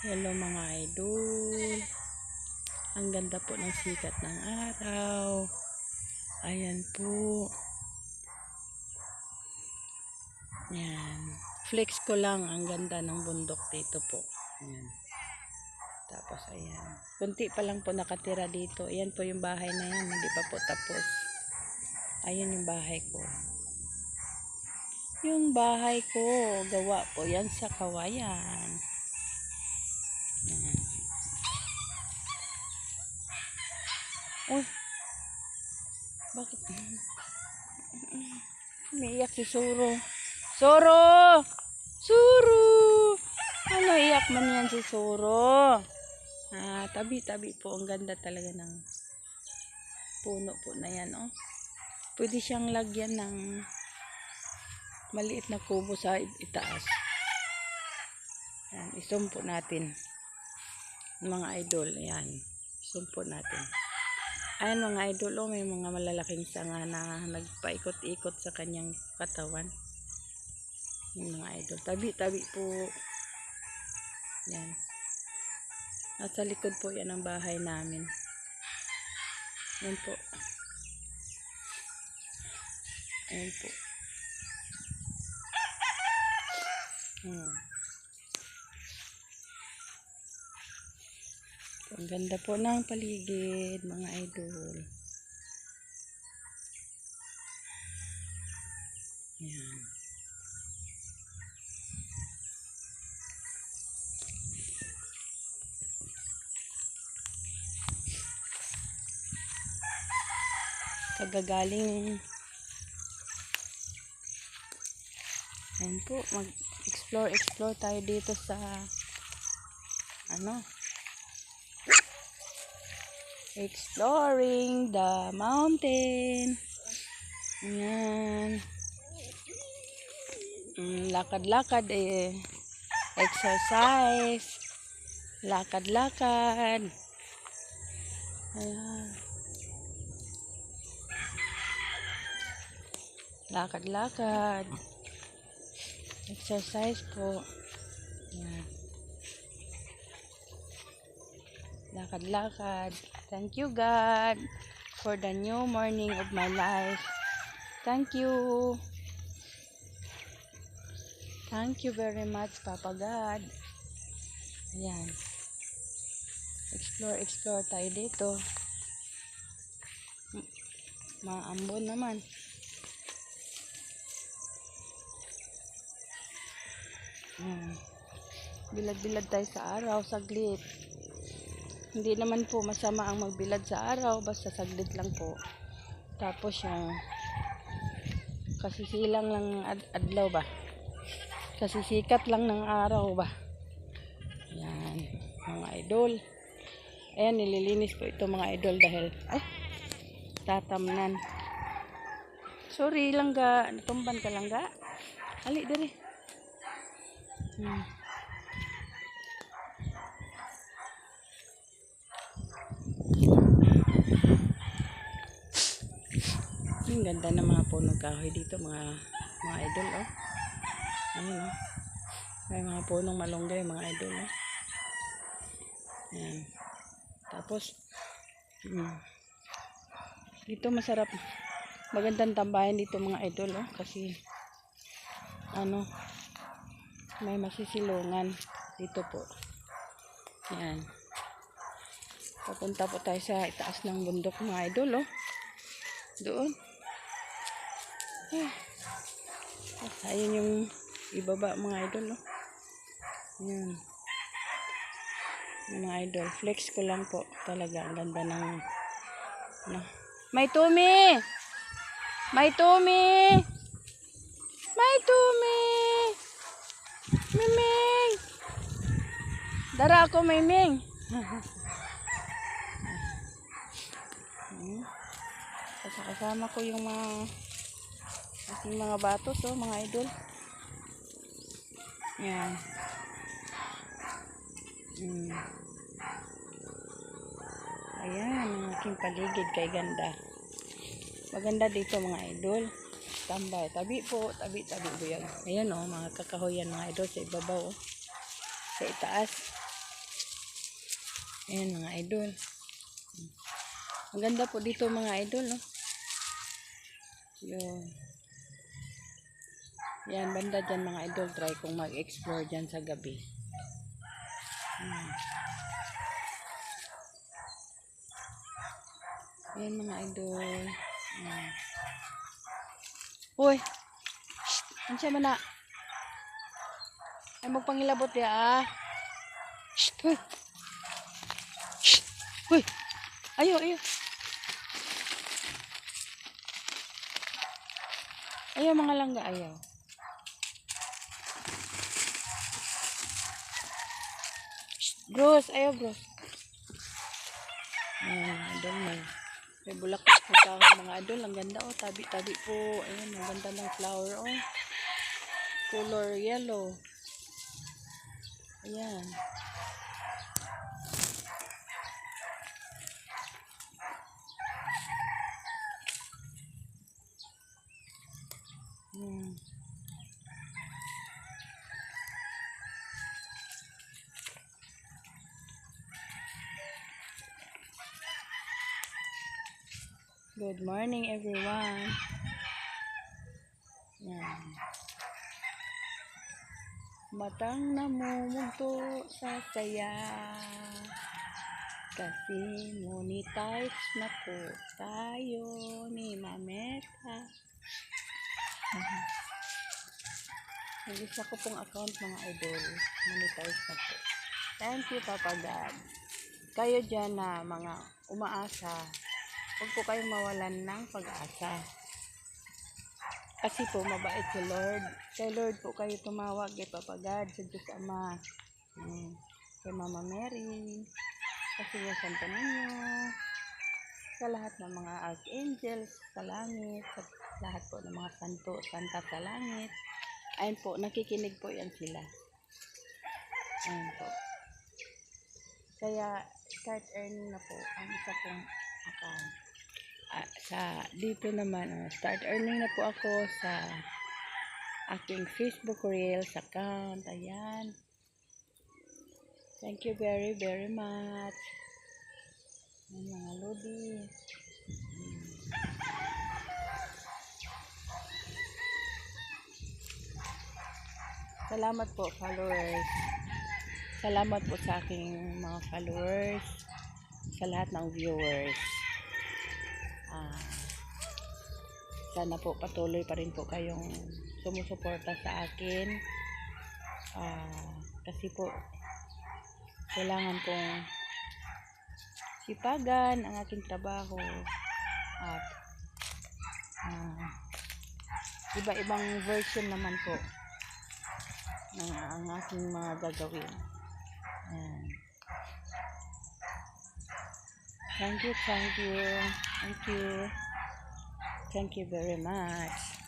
Hello mga idol. Ang ganda po ng sikat ng araw. Ayan po. Ayan. Flex ko lang ang ganda ng bundok dito po. Ayan. Tapos ayan. Kunti pa lang po nakatira dito. Ayan po yung bahay na yan. Hindi pa po tapos. Ayan yung bahay ko. Yung bahay ko. Gawa po yan sa kawayan. Ayan. Uy. Bakit? Umiiyak si Suro. Suro! Suro! Ano iyak man yan si Suro? Tabi-tabi po. Ang ganda talaga ng puno po na yan. Oh. Pwede siyang lagyan ng maliit na kubo sa itaas. Yan, isumpo natin. Mga idol. Yan. Isumpo natin. Ayan mga idol, may mga malalaking sanga na nagpaikot-ikot sa kanyang katawan. Yung mga idol. Tabi-tabi po. Yan. At sa likod po yan ang bahay namin. Yan po. Ayan po. Ang ganda po ng paligid, mga idol. Yan. Kagagaling. Ayan po, mag-explore tayo dito sa exploring the mountain. Ayan. Lakad-lakad exercise. Lakad-lakad. Ayan. Lakad-lakad. Exercise po. Ayan. Lakad-lakad. Thank you God for the new morning of my life. Thank you. Thank you very much, Papa God. Ayan. Explore tayo dito. Maambon naman. Bilad-bilad tayo sa araw, saglit. Hindi naman po masama ang magbilad sa araw, basta saglit lang po. Tapos yung kasisilang ng adlaw ba? Kasisikat lang ng araw ba? Yan, mga idol. Ayan, nililinis po ito mga idol dahil tatamnan. Sorry lang ga, natumban ka lang ga. Ali diri. Ang ganda ng mga punong kahoy dito mga idol oh. Ayun oh. May mga punong malunggay mga idol oh. Ayan. Tapos dito masarap. Magandang tambayan dito mga idol oh, kasi may masisilungan dito po. Ayan. Papunta po tayo sa itaas ng bundok mga idol oh. Doon. Ayun yung ibaba mga idol oh. Ayan. Mga idol, flex ko lang po talaga. Ang ganda ng may tumi! May tumi! May tumi! Miming! Dara ako Miming! Kasama ko yung aking mga batos oh, mga idol. Yan. Ayan ang aking paligid kay ganda. Maganda dito mga idol. Tambay. Tabi po. Tabi buyag. Ayan oh, mga kakahoyan mga idol sa ibabaw oh. Sa itaas. Ayan mga idol. Ang ganda po dito mga idol, no? Yun. Yan, banda dyan mga idol. Try kong mag-explore dyan sa gabi. Yan mga idol. Uy! Ano siya man na? Ay magpangilabot ya ah. Uy! Uy! Ayaw, ayaw. Ayaw mga langga, ayaw. Bros, ayaw bros. Ayan, idol may bulaklak na kahoy mga idol. Ang ganda oh, tabi-tabi po. Ayan, ang ganda ng flower oh. Color yellow. Ayan. Good morning everyone. Yan. Matang namumugto sa saya kasi monetize na po tayo ni Mameta. Nag-isa ko pong account mga idol, monetize na po. Thank you Papa God. Kayo dyan na mga umaasa, huwag po kayong mawalan ng pag-asa. Kasi po, mabait si Lord. Kay Lord po kayo tumawag, kay Papa God, sa Diyos Ama. Kay Mama Mary, kasi yung Santo Niño, sa lahat ng mga archangels sa langit, sa lahat po ng mga santo, santa sa langit. Ayun po, nakikinig po yan sila. Ayun po. Kaya, start earning na po ang isa pong account. Dito naman, start earning na po ako sa aking Facebook Reels account. Ayan. Thank you very, very much. Ayan, mga lodi. Salamat po, followers. Salamat po sa aking mga followers, sa lahat ng viewers. Sana po patuloy pa rin po kayong sumusuporta sa akin. Kasi po kailangan kong sipagan ang aking trabaho at iba-ibang version naman po ng ang aking mga gagawin. Thank you very much.